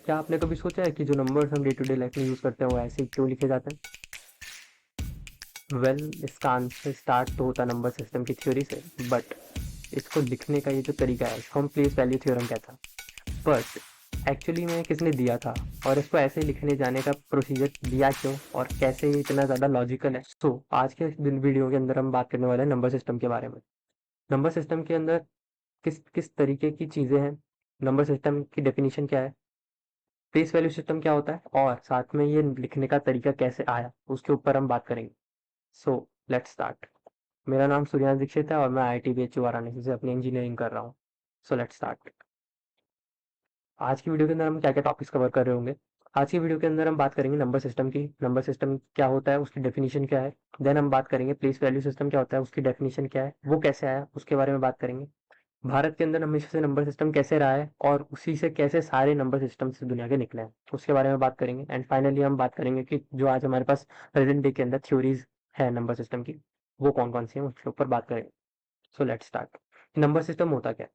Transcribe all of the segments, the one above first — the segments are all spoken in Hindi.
क्या आपने कभी सोचा है कि जो नंबर्स हम डे टू डे लाइफ में यूज़ करते हैं वो ऐसे ही क्यों लिखे जाते हैं? इसका आंसर स्टार्ट तो होता नंबर सिस्टम की थ्योरी से, बट इसको लिखने का ये जो तरीका है इसको हम प्लेस वैल्यू थ्योरम कहते हैं। बट एक्चुअली में किसने दिया था और इसको ऐसे लिखने जाने का प्रोसीजर दिया क्यों और कैसे ये इतना ज़्यादा लॉजिकल है? आज के वीडियो के अंदर हम बात करने वाले हैं नंबर सिस्टम के बारे में। नंबर सिस्टम के अंदर किस किस तरीके की चीज़ें हैं, नंबर सिस्टम की डेफिनेशन क्या है, प्लेस वैल्यू सिस्टम क्या होता है और साथ में ये लिखने का तरीका कैसे आया उसके ऊपर हम बात करेंगे। So let's start. मेरा नाम सूर्यांश दीक्षित है और मैं IIT BHU वाराणसी से अपनी इंजीनियरिंग कर रहा हूँ। सो लेट्स स्टार्ट। आज की वीडियो के अंदर हम क्या क्या टॉपिक्स कवर कर रहे होंगे। आज की वीडियो के अंदर हम बात करेंगे नंबर सिस्टम की, नंबर सिस्टम क्या होता है, उसकी डेफिनेशन क्या है। देन हम बात करेंगे प्लेस वैल्यू सिस्टम क्या होता है, उसकी डेफिनेशन क्या है, वो कैसे आया उसके बारे में बात करेंगे। भारत के अंदर हमेशा से नंबर सिस्टम कैसे रहा है और उसी से कैसे सारे नंबर सिस्टम से दुनिया के निकले हैं उसके बारे में बात करेंगे। एंड फाइनली हम बात करेंगे कि जो आज हमारे पास प्रेजेंट डे के अंदर थ्योरीज है नंबर सिस्टम की, वो कौन कौन सी है उसके ऊपर बात करेंगे। So let's start. Number system होता क्या है?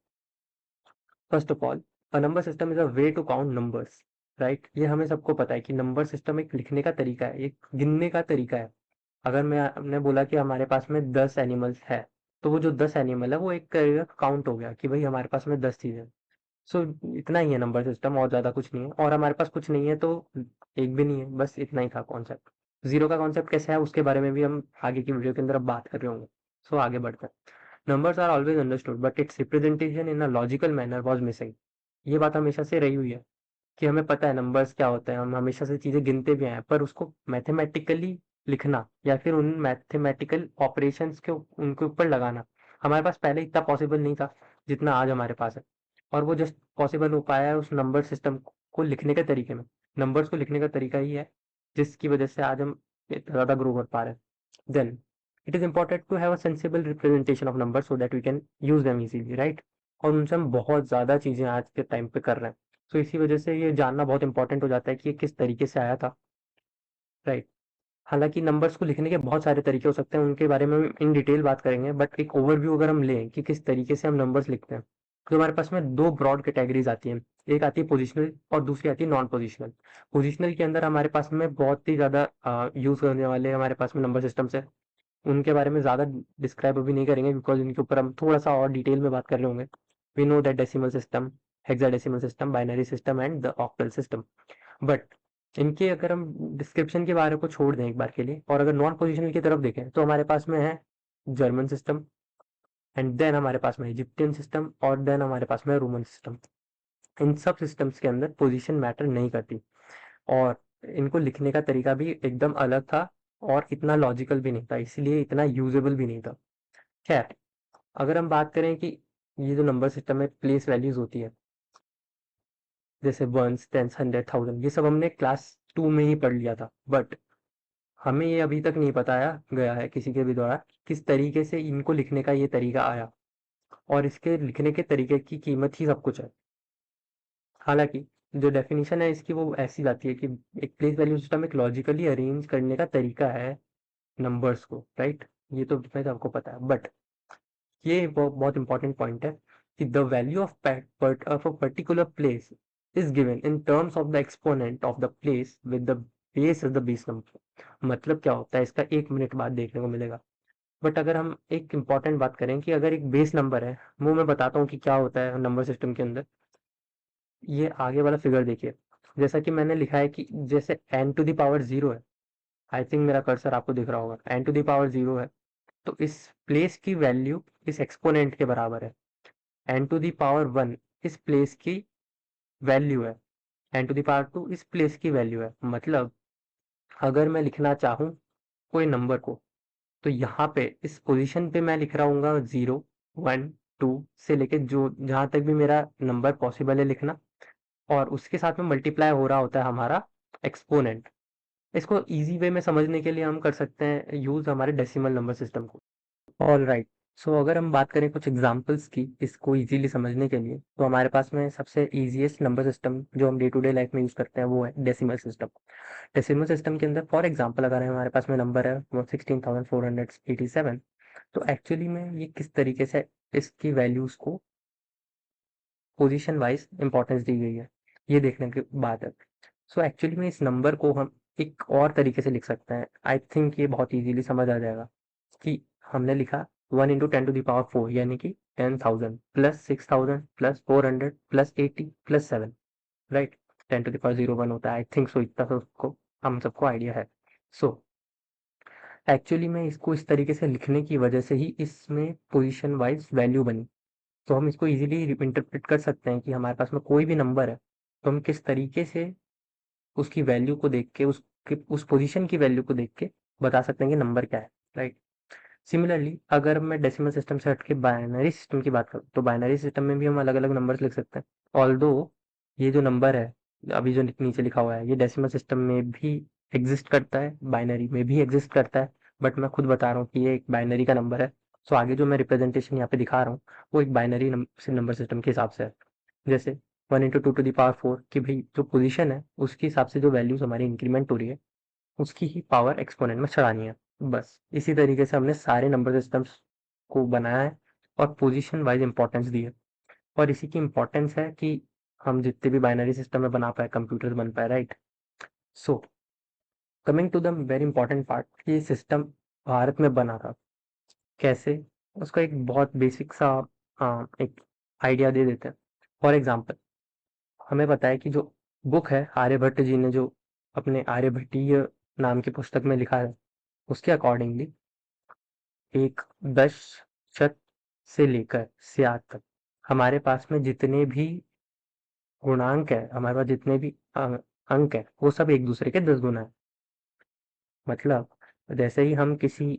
First of all, a number system is a way to count numbers, right. ये हमें सबको पता है कि नंबर सिस्टम एक लिखने का तरीका है, एक गिनने का तरीका है। अगर हमने बोला कि हमारे पास में 10 एनिमल्स है, तो वो जो 10 एनिमल है वो एक काउंट हो गया कि भाई हमारे पास में 10 चीजें। सो इतना ही है नंबर सिस्टम, और ज़्यादा कुछ नहीं है। और हमारे पास कुछ नहीं है तो एक भी नहीं है, बस इतना ही था कॉन्सेप्ट। ज़ीरो का कॉन्सेप्ट कैसे है उसके बारे में भी हम आगे की वीडियो के अंदर अब बात कर रहे होंगे। सो आगे बढ़ते हैं। Numbers are always understood but its representation in a logical manner was missing. ये बात हमेशा से रही हुई है कि हमें पता है नंबर्स क्या होते हैं, हम हमेशा से चीज़ें गिनते भी आए हैं, पर उसको मैथमेटिकली लिखना या फिर उन मैथमेटिकल ऑपरेशंस के उनके ऊपर लगाना हमारे पास पहले इतना पॉसिबल नहीं था जितना आज हमारे पास है। और वो जस्ट पॉसिबल हो पाया है उस नंबर सिस्टम को लिखने के तरीके में। नंबर्स को लिखने का तरीका ही है जिसकी वजह से आज हम इतना ज़्यादा ग्रो कर पा रहे हैं। Then it is important to have a sensible representation of number so that we can use them easily, right. और उनसे हम बहुत ज़्यादा चीज़ें आज के टाइम पे कर रहे हैं। तो इसी वजह से ये जानना बहुत इंपॉर्टेंट हो जाता है कि ये किस तरीके से आया था, राइट। हालांकि नंबर्स को लिखने के बहुत सारे तरीके हो सकते हैं, उनके बारे में हम इन डिटेल बात करेंगे, बट एक ओवरव्यू अगर हम लें कि किस तरीके से हम नंबर्स लिखते हैं, तो हमारे पास में दो ब्रॉड कैटेगरीज आती हैं। एक आती है पोजिशनल और दूसरी आती है नॉन पोजिशनल। पोजिशनल के अंदर हमारे पास में बहुत ही ज़्यादा यूज़ करने वाले हमारे पास में नंबर सिस्टम्स है। उनके बारे में ज़्यादा डिस्क्राइब अभी नहीं करेंगे बिकॉज इनके ऊपर हम थोड़ा सा और डिटेल में बात कर रहे होंगे। We know that decimal system, hexadecimal system, binary system and the octal system. But इनके अगर हम डिस्क्रिप्शन के बारे को छोड़ दें एक बार के लिए और अगर नॉन पोजिशनल की तरफ देखें तो हमारे पास में है जर्मन सिस्टम, एंड देन हमारे पास में इजिप्टियन सिस्टम, और देन हमारे पास में रोमन सिस्टम। इन सब सिस्टम्स के अंदर पोजीशन मैटर नहीं करती और इनको लिखने का तरीका भी एकदम अलग था और इतना लॉजिकल भी नहीं था, इसलिए इतना यूजेबल भी नहीं था। खैर, अगर हम बात करें कि ये जो नंबर सिस्टम में प्लेस वैल्यूज होती है, जैसे वंस, टेंस, 100, 1000, ये सब हमने क्लास 2 में ही पढ़ लिया था। बट हमें ये अभी तक नहीं बताया गया है किसी के भी द्वारा किस तरीके से इनको लिखने का ये तरीका आया, और इसके लिखने के तरीके की कीमत ही सब कुछ है। हालांकि जो डेफिनेशन है इसकी वो ऐसी जाती है कि एक प्लेस वैल्यू सिस्टम एक लॉजिकली अरेंज करने का तरीका है नंबर्स को, राइट। ये तो मैं सबको पता है, बट ये बहुत इंपॉर्टेंट पॉइंट है कि the value of a particular place is given in terms of the exponent of the place with the base as the base number. मतलब क्या होता है इसका 1 मिनट बाद देखने को मिलेगा। बट अगर हम एक इम्पॉर्टेंट बात करें कि अगर एक बेस नंबर है, वो मैं बताता हूँ कि क्या होता है नंबर सिस्टम के अंदर। ये आगे वाला फिगर देखिए, जैसा कि मैंने लिखा है कि जैसे n⁻0 है। आई थिंक मेरा कर्सर आपको दिख रहा होगा, n⁻0 है। तो इस प्लेस की वैल्यू इस एक्सपोनेंट के बराबर है। n⁻1 इस प्लेस की वैल्यू है, n⁻2 इस प्लेस की वैल्यू है। मतलब अगर मैं लिखना चाहूँ कोई नंबर को, तो यहाँ पे इस पोजीशन पे मैं लिख रहा हूँ 0, 1, 2 से लेके जो जहाँ तक भी मेरा नंबर पॉसिबल है लिखना, और उसके साथ में मल्टीप्लाई हो रहा होता है हमारा एक्सपोनेंट। इसको इजी वे में समझने के लिए हम कर सकते हैं यूज हमारे डेसिमल नंबर सिस्टम को। All right. सो अगर हम बात करें कुछ एग्जांपल्स की इसको इजीली समझने के लिए, तो हमारे पास में सबसे इजीएस्ट नंबर सिस्टम जो हम डे टू डे लाइफ में यूज करते हैं वो है डेसिमल सिस्टम। डेसिमल सिस्टम के अंदर फॉर एग्जांपल अगर हमारे पास में नंबर है वो 16,487, तो एक्चुअली में ये किस तरीके से इसकी वैल्यूज को पोजीशन वाइज इंपॉर्टेंस दी गई है। ये देखने की बात है। सो एक्चुअली में इस नंबर को हम एक और तरीके से लिख सकते हैं। आई थिंक ये बहुत इजीली समझ आ जाएगा कि हमने लिखा 1 इंटू 10⁴ यानी कि 10,000 plus 6,000 plus 400 plus 80 plus 7, right. 10⁻01 होता है, आई थिंक सो, इतना तो उसको हम सबको आइडिया है। सो एक्चुअली में इसको इस तरीके से लिखने की वजह से ही इसमें पोजीशन वाइज वैल्यू बनी। तो हम इसको इजीली इंटरप्रेट कर सकते हैं कि हमारे पास में कोई भी नंबर है, तो हम किस तरीके से उसकी वैल्यू को देख के, उसकी उस पोजीशन की वैल्यू को देख के बता सकते हैं कि नंबर क्या है, राइट। सिमिलरली अगर मैं डेसिमल सिस्टम से हट के बाइनरी सिस्टम की बात करूँ, तो बाइनरी सिस्टम में भी हम अलग अलग नंबर्स लिख सकते हैं। ऑल्दो ये जो नंबर है अभी जो नीचे लिखा हुआ है, ये डेसिमल सिस्टम में भी एग्जिस्ट करता है, बाइनरी में भी एग्जिस्ट करता है, बट मैं खुद बता रहा हूँ कि ये एक बाइनरी का नंबर है। सो आगे जो मैं रिप्रेजेंटेशन यहाँ पे दिखा रहा हूँ वो एक बाइनरी नंबर सिस्टम के हिसाब से है। जैसे 1 इंटू 2⁴ कि भाई जो पोजीशन है उसके हिसाब से जो वैल्यूज हमारी इंक्रीमेंट हो रही है उसकी ही पावर एक्सपोनेंट में चढ़ानी है। बस इसी तरीके से हमने सारे नंबर सिस्टम्स को बनाया है और पोजीशन वाइज इंपॉर्टेंस दी है। और इसी की इंपॉर्टेंस है कि हम जितने भी बाइनरी सिस्टम में बना पाए, कंप्यूटर बन पाए, right. So coming to the very important part, ये सिस्टम भारत में बना था कैसे, उसका एक बहुत बेसिक सा एक आइडिया दे देते हैं। फॉर एग्जाम्पल हमें पता है कि जो बुक है आर्यभट्ट जी ने जो अपने आर्यभट्टीय नाम की पुस्तक में लिखा है, उसके अकॉर्डिंगली एक दशक से लेकर स्याद तक हमारे पास में जितने भी गुणांक है, हमारे पास जितने भी अंक है, वो सब एक दूसरे के 10 गुना है। मतलब जैसे ही हम किसी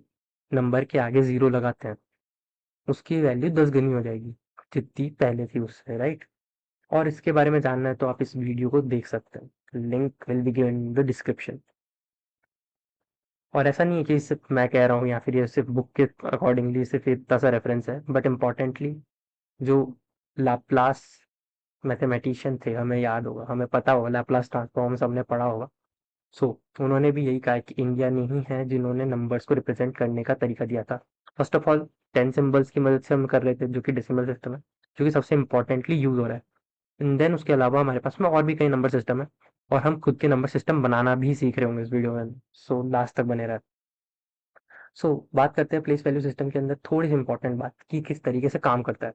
नंबर के आगे जीरो लगाते हैं उसकी वैल्यू 10 गुनी हो जाएगी जितनी पहले थी उससे, राइट। और इसके बारे में जानना है तो आप इस वीडियो को देख सकते हैं, link will be given in the description. और ऐसा नहीं है कि सिर्फ मैं कह रहा हूँ या फिर ये सिर्फ बुक के अकॉर्डिंगली सिर्फ इतना सा रेफरेंस है, बट इम्पॉर्टेंटली जो लाप्लास मैथमेटिशियन थे, हमें याद होगा, हमें पता होगा, लाप्लास ट्रांसफॉर्म्स हमने पढ़ा होगा। सो उन्होंने भी यही कहा कि इंडिया ने ही है जिन्होंने नंबर्स को रिप्रेजेंट करने का तरीका दिया था। फर्स्ट ऑफ ऑल 10 सिंबल्स की मदद से हम कर रहे थे, जो कि डेसिमल सिस्टम है, जो कि सबसे इंपॉर्टेंटली यूज हो रहा है। एंड देन उसके अलावा हमारे पास में और भी कई नंबर सिस्टम है, और हम खुद के नंबर सिस्टम बनाना भी सीख रहे होंगे इस वीडियो में। सो लास्ट तक बने रहे। सो बात करते हैं प्लेस वैल्यू सिस्टम के अंदर थोड़ी सी इंपॉर्टेंट बात कि किस तरीके से काम करता है।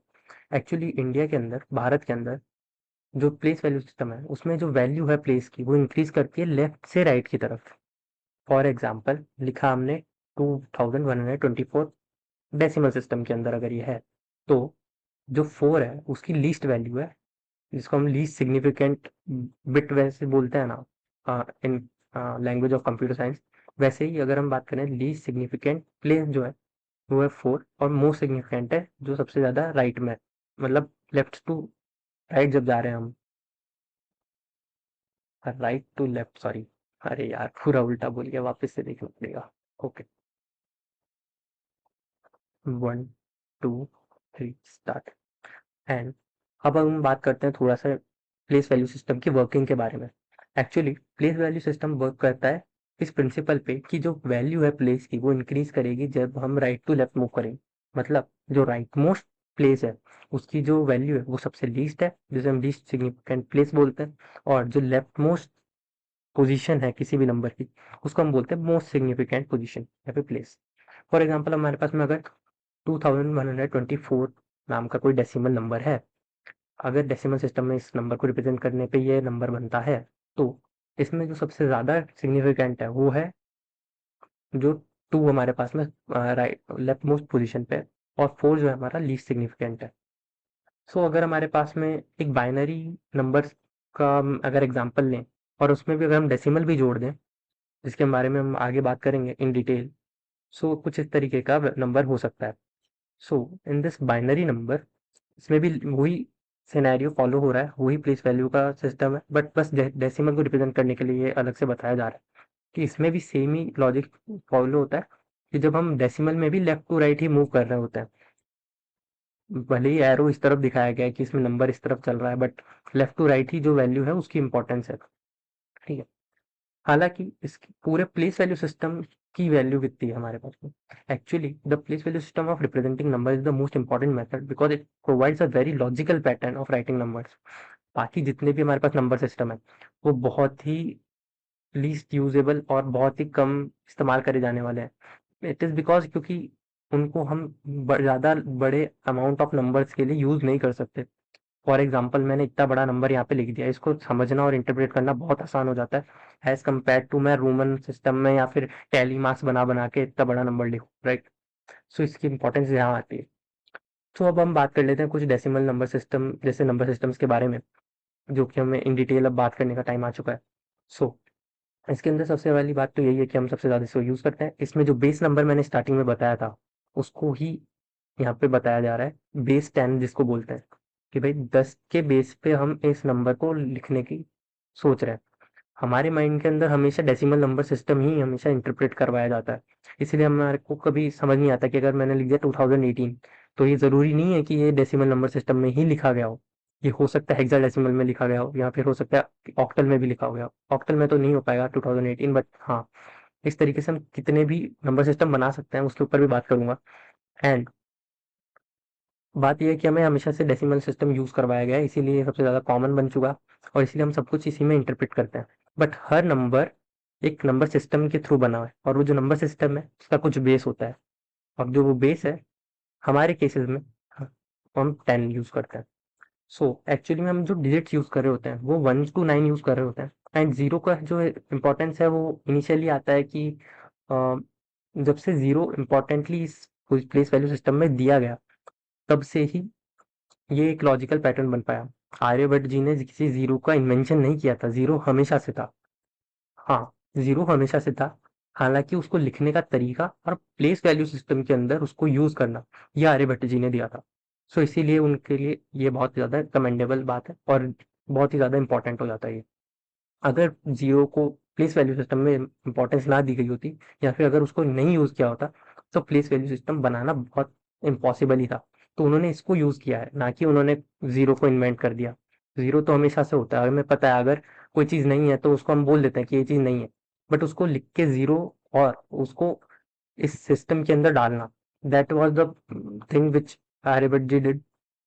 एक्चुअली इंडिया के अंदर, भारत के अंदर जो प्लेस वैल्यू सिस्टम है उसमें जो वैल्यू है प्लेस की, वो इंक्रीज करती है लेफ्ट से राइट की तरफ। फॉर एग्जाम्पल लिखा हमने 2124 डेसिमल सिस्टम के अंदर अगर ये है, तो जो 4 है उसकी लीस्ट वैल्यू है, जिसको हम लीस्ट सिग्निफिकेंट बिट वैसे बोलते हैं ना in language of computer science. वैसे ही अगर हम बात करें लीस्ट सिग्निफिकेंट प्लेस जो है वो है 4, और मोस्ट सिग्निफिकेंट है जो सबसे ज्यादा राइट में है, मतलब लेफ्ट टू राइट जब जा रहे हैं हम, राइट टू लेफ्ट, सॉरी, अरे यार पूरा उल्टा बोल गया, वापस से देखना पड़ेगा। Okay, 1 2 3 start. एंड अब हम बात करते हैं थोड़ा सा प्लेस वैल्यू सिस्टम की वर्किंग के बारे में। Actually place value system work करता है इस प्रिंसिपल पे कि जो वैल्यू है प्लेस की वो इंक्रीज करेगी जब हम राइट टू लेफ्ट मूव करेंगे। मतलब जो राइट मोस्ट प्लेस है उसकी जो वैल्यू है वो सबसे लीस्ट है, जिसे हम लीस्ट सिग्निफिकेंट प्लेस बोलते हैं। और जो लेफ्ट मोस्ट पोजीशन है किसी भी नंबर की, उसको हम बोलते हैं मोस्ट सिग्निफिकेंट पोजीशन या फिर प्लेस। फॉर एग्जाम्पल हमारे पास में अगर 2124 नाम का कोई डेसिमल नंबर है, अगर डेसिमल सिस्टम में इस नंबर को रिप्रेजेंट करने पे ये नंबर बनता है, तो इसमें जो सबसे ज़्यादा सिग्निफिकेंट है वो है जो 2 हमारे पास में राइट लेफ्ट मोस्ट पोजीशन पे है, और 4 जो है हमारा लीस्ट सिग्निफिकेंट है। सो अगर हमारे पास में एक बाइनरी नंबर का अगर एग्जांपल लें और उसमें भी अगर हम डेसिमल भी जोड़ दें, जिसके बारे में हम आगे बात करेंगे इन डिटेल, सो कुछ इस तरीके का नंबर हो सकता है। सो इन दिस बाइनरी नंबर, इसमें भी वही सिनेरियो फॉलो हो रहा है, वही प्लेस वैल्यू का सिस्टम है, बट बस डेसिमल को रिप्रेजेंट करने के लिए ये अलग से बताया जा रहा है कि इसमें भी सेम ही लॉजिक फॉलो होता है कि जब हम डेसिमल में भी लेफ्ट टू राइट ही मूव कर रहे होते हैं, भले ही एरो इस तरफ दिखाया गया है कि इसमें नंबर इस तरफ चल रहा है, बट लेफ्ट टू राइट ही जो वैल्यू है उसकी इंपॉर्टेंस है, ठीक है। हालांकि इसकी पूरे प्लेस वैल्यू सिस्टम की वैल्यू कितनी है हमारे पास में, actually the place value system of representing number is the most important method because it provides a very logical pattern of writing numbers. बाकी जितने भी हमारे पास नंबर सिस्टम है वो बहुत ही लीस्ट यूजेबल और बहुत ही कम इस्तेमाल करे जाने वाले हैं। इट इज़ बिकॉज क्योंकि उनको हम ज़्यादा बड़े अमाउंट ऑफ नंबर्स के लिए यूज़ नहीं कर सकते। फॉर एग्जाम्पल मैंने इतना बड़ा नंबर यहाँ पे लिख दिया, इसको समझना और इंटरप्रेट करना बहुत आसान हो जाता है एज कम्पेयर टू मैं रोमन सिस्टम में या फिर टैली मार्क्स बना बना के इतना बड़ा नंबर लिखूँ, राइट। सो इसकी इंपॉर्टेंस यहाँ आती है। तो अब हम बात कर लेते हैं कुछ डेसिमल नंबर सिस्टम जैसे नंबर सिस्टम्स के बारे में, जो कि हमें इन डिटेल अब बात करने का टाइम आ चुका है। सो इसके अंदर सबसे पहली बात तो यही है कि हम सबसे ज़्यादा इसको यूज़ करते हैं। इसमें जो बेस नंबर मैंने स्टार्टिंग में बताया था, उसको ही यहाँ पे बताया जा रहा है बेस 10 जिसको बोलते हैं, कि भाई 10 के बेस पे हम इस नंबर को लिखने की सोच रहे हैं। हमारे माइंड के अंदर हमेशा डेसिमल नंबर सिस्टम ही हमेशा इंटरप्रेट करवाया जाता है। इसलिए हमारे को कभी समझ नहीं आता कि अगर मैंने लिख दिया 2018 तो ये ज़रूरी नहीं है कि ये डेसिमल नंबर सिस्टम में ही लिखा गया हो। ये हो सकता है हेक्साडेसिमल में लिखा गया हो या फिर हो सकता है ऑक्टल में भी लिखा हो गया हो। ऑक्टल में तो नहीं हो पाएगा 2018, बट हाँ, इस तरीके से हम कितने भी नंबर सिस्टम बना सकते हैं उसके ऊपर भी बात करूँगा। एंड बात ये है कि हमें हमेशा से डेसिमल सिस्टम यूज़ करवाया गया है, इसीलिए ये सबसे ज़्यादा कॉमन बन चुका और इसलिए हम सब कुछ इसी में इंटरप्रेट करते हैं। बट हर नंबर एक नंबर सिस्टम के थ्रू बना हुआ है और वो जो नंबर सिस्टम है उसका कुछ बेस होता है, और जो वो बेस है हमारे केसेस में हम 10 यूज़ करते हैं। सो एक्चुअली में हम जो डिजिट्स यूज़ कर रहे होते हैं वो 1 टू 9 यूज़ कर रहे होते हैं। एंड ज़ीरो का जो इम्पोर्टेंस है वो इनिशियली आता है कि अ, जब से ज़ीरो इम्पोर्टेंटली इस प्लेस वैल्यू सिस्टम में दिया गया, तब से ही ये एक लॉजिकल पैटर्न बन पाया। आर्यभट्ट जी ने किसी ज़ीरो का इन्वेंशन नहीं किया था, ज़ीरो हमेशा से था। हाँ, ज़ीरो हमेशा से था, हालाँकि उसको लिखने का तरीका और प्लेस वैल्यू सिस्टम के अंदर उसको यूज़ करना, ये आर्यभट्ट जी ने दिया था। सो इसीलिए उनके लिए ये बहुत ज़्यादा कमेंडेबल बात है और बहुत ही ज़्यादा इम्पोर्टेंट हो जाता है ये। अगर ज़ीरो को प्लेस वैल्यू सिस्टम में इम्पोर्टेंस ना दी गई होती या फिर अगर उसको नहीं यूज़ किया होता, तो प्लेस वैल्यू सिस्टम बनाना बहुत इम्पॉसिबल ही था। तो उन्होंने इसको यूज़ किया है, ना कि उन्होंने ज़ीरो को इन्वेंट कर दिया। ज़ीरो तो हमेशा से होता है, हमें पता है अगर कोई चीज़ नहीं है तो उसको हम बोल देते हैं कि ये चीज़ नहीं है। बट उसको लिख के ज़ीरो और उसको इस सिस्टम के अंदर डालना, that was the thing which Aryabhatta ji did,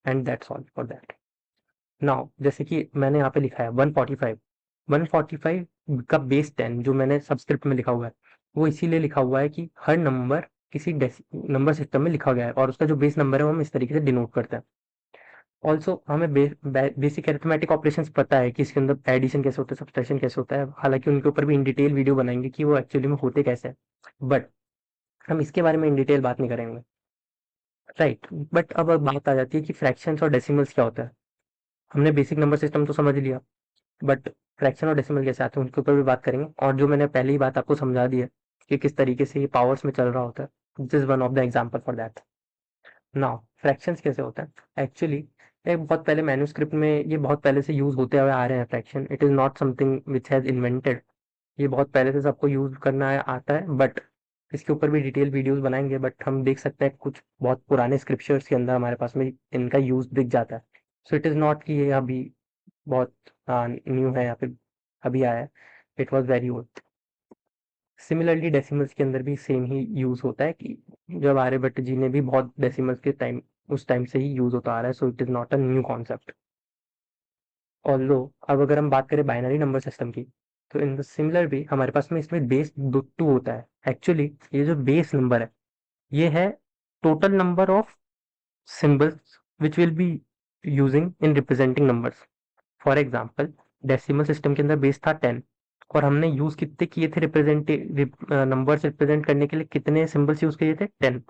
and that's all for that. Now जैसे कि मैंने यहाँ पे लिखा है 145, 145 का बेस 10 जो मैंने सबस्क्रिप्ट में लिखा हुआ है, वो इसीलिए लिखा हुआ है कि हर नंबर किसी नंबर सिस्टम में लिखा गया है और उसका जो बेस नंबर है वो हम इस तरीके से डिनोट करते हैं। ऑल्सो हमें बेसिक अरिथमेटिक ऑपरेशंस पता है कि इसके अंदर एडिशन कैसे होता है, सब्ट्रैक्शन कैसे होता है, हालांकि उनके ऊपर भी इन डिटेल वीडियो बनाएंगे कि वो एक्चुअली में होते कैसे हैं, बट हम इसके बारे में इन डिटेल बात नहीं करेंगे, राइट। बट अब बात आ जाती है कि फ्रैक्शंस और डेसिमल्स क्या होता है। हमने बेसिक नंबर सिस्टम तो समझ लिया, बट फ्रैक्शन और डेसिमल कैसे आते हैं उनके ऊपर भी बात करेंगे, और जो मैंने पहले ही बात आपको समझा दी है कि किस तरीके से ये पावर्स में चल रहा होता है, this is one of the example for that. Now fractions कैसे होता है एक्चुअली, ये बहुत पहले मैन्युस्क्रिप्ट में ये बहुत पहले से यूज होते हुए आ रहे हैं fraction, it is not something which has invented. ये बहुत पहले से सबको यूज करना आता है, बट इसके ऊपर भी डिटेल वीडियोस बनाएंगे। बट हम देख सकते हैं कुछ बहुत पुराने स्क्रिप्चर्स के अंदर हमारे पास में इनका यूज दिख जाता है। सो इट इज नॉट कि ये अभी बहुत न्यू है या फिर अभी आया है, it was very old. Similarly decimals के अंदर भी सेम ही यूज होता है कि जब आर्यभट्ट जी ने भी बहुत डेसिमल्स के टाइम उस टाइम से ही यूज होता आ रहा है, so it is not a new concept. Although अब अगर हम बात करें बाइनरी नंबर सिस्टम की, तो इन द सिमिलर वे हमारे पास में इसमें बेस टू होता है। एक्चुअली ये जो बेस नंबर है ये है total number of symbols which will be using in representing numbers. For example decimal system के अंदर बेस था 10 और हमने यूज कितने किए थे रिप्रेजेंट नंबर्स रिप्रेजेंट करने के लिए, कितने सिंबल्स यूज किए थे 10।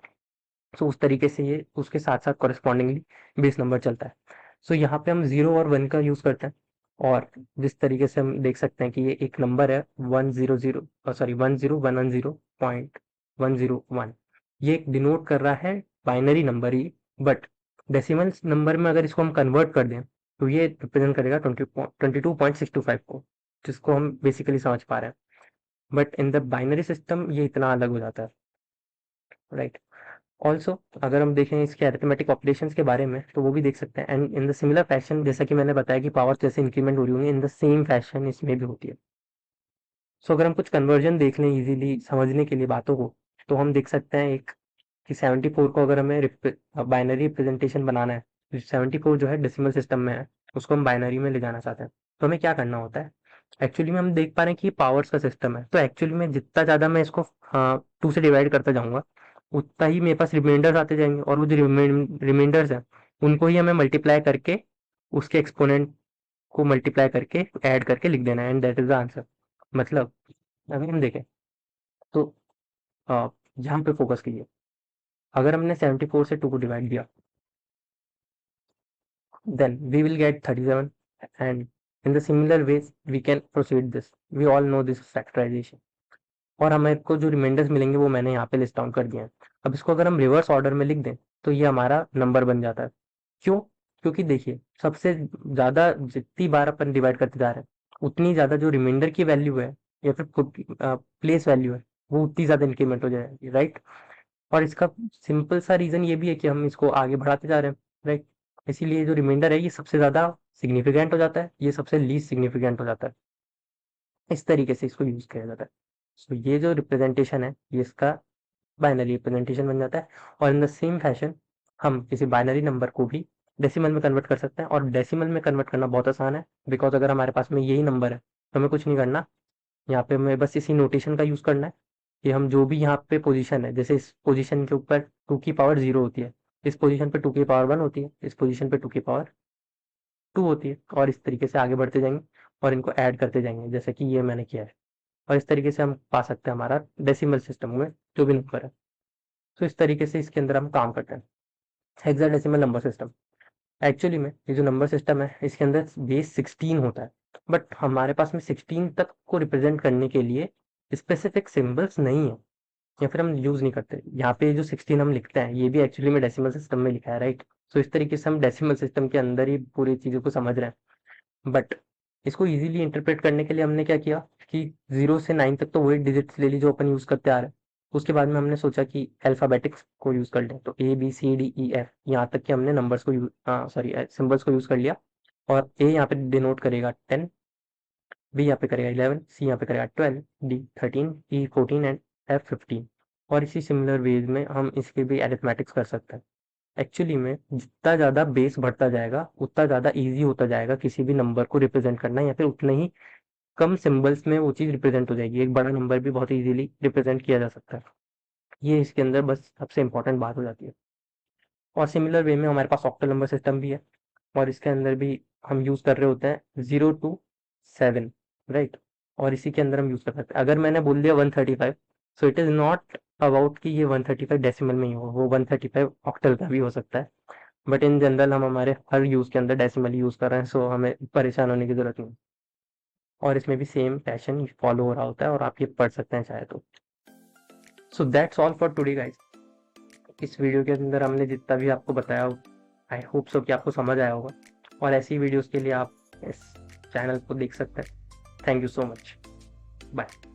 सो उस तरीके से ये उसके साथ साथ कॉरेस्पॉन्डिंगली बेस नंबर चलता है। सो यहाँ पे हम 0 और 1 का यूज करते हैं, और जिस तरीके से हम देख सकते हैं कि ये एक नंबर है 100 सॉरी 101001, ये डिनोट कर रहा है binary number he. But decimal number में अगर इसको हम कन्वर्ट कर दें तो ये रिप्रेजेंट करेगा 22.625 को, जिसको हम बेसिकली समझ पा रहे हैं। But in the binary system ये इतना अलग हो जाता है, राइट। ऑल्सो अगर हम देखें इसके अरिथमेटिक ऑपरेशंस के बारे में तो वो भी देख सकते हैं, and in the similar fashion जैसा कि मैंने बताया कि पावर जैसे इंक्रीमेंट हो रही होंगी, इन द सेम फैशन इसमें भी होती है। सो अगर हम कुछ कन्वर्जन देख लें इजीली समझने के लिए बातों को, तो हम देख सकते हैं एक कि 74 को अगर हमें बाइनरी रिप्रेजेंटेशन बनाना है, 74 जो है डेसिमल सिस्टम में है, उसको हम बाइनरी में ले जाना चाहते हैं। तो हमें क्या करना होता है, एक्चुअली में हम देख पा रहे हैं कि ये पावर्स का सिस्टम है, तो एक्चुअली में जितना ज़्यादा मैं इसको 2 से डिवाइड करता जाऊँगा, उतना ही मेरे पास रिमाइंडर्स आते जाएँगे, और वो जो रिमाइंडर्स हैं, उनको ही हमें मल्टीप्लाई करके उसके एक्सपोनेंट को मल्टीप्लाई करके ऐड करके लिख देना है, and that is the answer. मतलब अगर हम देखें तो यहाँ पे फोकस कीजिए। अगर हमने 74 से 2 को डिवाइड दिया, then we will get 37, and in the similar ways we can proceed this. We all know this factorization, और हमें को जो रिमाइंडर्स मिलेंगे वो मैंने यहाँ पे लिस्ट डाउन कर दिए हैं। अब इसको अगर हम रिवर्स ऑर्डर में लिख दें तो ये हमारा नंबर बन जाता है। क्यों? क्योंकि देखिए, सबसे ज़्यादा जितनी बार अपन डिवाइड करते जा रहे हैं, उतनी ज़्यादा जो रिमाइंडर की वैल्यू है या फिर प्लेस वैल्यू है, वो उतनी ज़्यादा इंक्रीमेंट हो जाएगी, राइट? और इसका सिंपल सा रीज़न ये भी है कि हम इसको आगे बढ़ाते जा रहे हैं, राइट? इसीलिए जो रिमाइंडर है ये सबसे ज़्यादा सिग्निफिकेंट हो जाता है, ये सबसे लीस्ट सिग्निफिकेंट हो जाता है। इस तरीके से इसको यूज़ किया जाता है। सो ये जो रिप्रेजेंटेशन है, ये इसका बाइनरी रिप्रेजेंटेशन बन जाता है। और इन द सेम फैशन हम किसी बाइनरी नंबर को भी डेसिमल में कन्वर्ट कर सकते हैं, और डेसिमल में कन्वर्ट करना बहुत आसान है, बिकॉज़ अगर हमारे पास में यही नंबर है, तो हमें कुछ नहीं करना। यहाँ पे हमें बस इसी नोटेशन का यूज़ करना है कि हम जो भी यहाँ पे पोजीशन है, जैसे इस पोजीशन के ऊपर 2 की पावर 0 होती है, इस पोजीशन पे 2 की पावर 1 होती है, इस पोजीशन पे 2 की पावर 2 होती है, और इस तरीके से आगे बढ़ते जाएँगे और इनको ऐड करते जाएँगे, जैसे कि ये मैंने किया है। और इस तरीके से हम पा सकते हैं हमारा डेसिमल सिस्टम में जो भी नंबर है। तो इस तरीके से इसके अंदर हम काम करते हैं। हेक्साडेसिमल नंबर सिस्टम, एक्चुअली में ये जो नंबर सिस्टम है इसके अंदर बेस 16 होता है, बट हमारे पास में 16 तक को रिप्रेजेंट करने के लिए स्पेसिफिक सिंबल्स नहीं है, या फिर हम यूज़ नहीं करते। यहाँ पे जो 16 हम लिखते हैं ये भी एक्चुअली में डेसिमल सिस्टम में लिखा है, राइट? सो इस तरीके से हम डेसिमल सिस्टम के अंदर ही पूरी चीज़ों को समझ रहे हैं। बट इसको इजीली इंटरप्रेट करने के लिए हमने क्या किया कि 0 से 9 तक तो वही डिजिट्स ले ली जो अपन यूज़ करते आ रहे हैं। उसके बाद में हमने सोचा कि अल्फ़ाबेटिक्स को यूज़ कर लें, तो ए, बी, सी, डी, ई, एफ यहाँ तक के हमने नंबर्स को सिंबल्स को यूज़ कर लिया। और ए यहाँ पे डिनोट करेगा 10, बी यहाँ पे करेगा 11, सी यहाँ पे करेगा 12, डी 13, ई 14 एंड एफ 15। और इसी सिमिलर वेज में हम इसके भी अरिथमेटिक्स कर सकते हैं। एक्चुअली में जितना ज़्यादा बेस बढ़ता जाएगा उतना ज़्यादा ईजी होता जाएगा किसी भी नंबर को रिप्रेजेंट करना, या फिर उतने ही कम सिंबल्स में वो चीज़ रिप्रेजेंट हो जाएगी। एक बड़ा नंबर भी बहुत इजीली रिप्रेजेंट किया जा सकता है। ये इसके अंदर बस सबसे इंपॉर्टेंट बात हो जाती है। और सिमिलर वे में हमारे पास ऑक्टल नंबर सिस्टम भी है, और इसके अंदर भी हम यूज़ कर रहे होते हैं 0 टू 7, राइट? और इसी के अंदर हम यूज़ कर सकते हैं। अगर मैंने बोल दिया 135, so it is not about कि ये 135 डेसिमल में ही हो, वो 135 ऑक्टल का भी हो सकता है। बट इन जनरल हम हमारे हर यूज़ के अंदर डेसिमल यूज़ कर रहे हैं, सो हमें परेशान होने की ज़रूरत नहीं। और इसमें भी सेम पैशन फॉलो हो रहा होता है, और आप ये पढ़ सकते हैं चाहे तो। So that's all for today guys. इस वीडियो के अंदर हमने जितना भी आपको बताया, आई होप सो कि आपको समझ आया होगा, और ऐसी वीडियोस के लिए आप इस चैनल को देख सकते हैं। Thank you so much. Bye.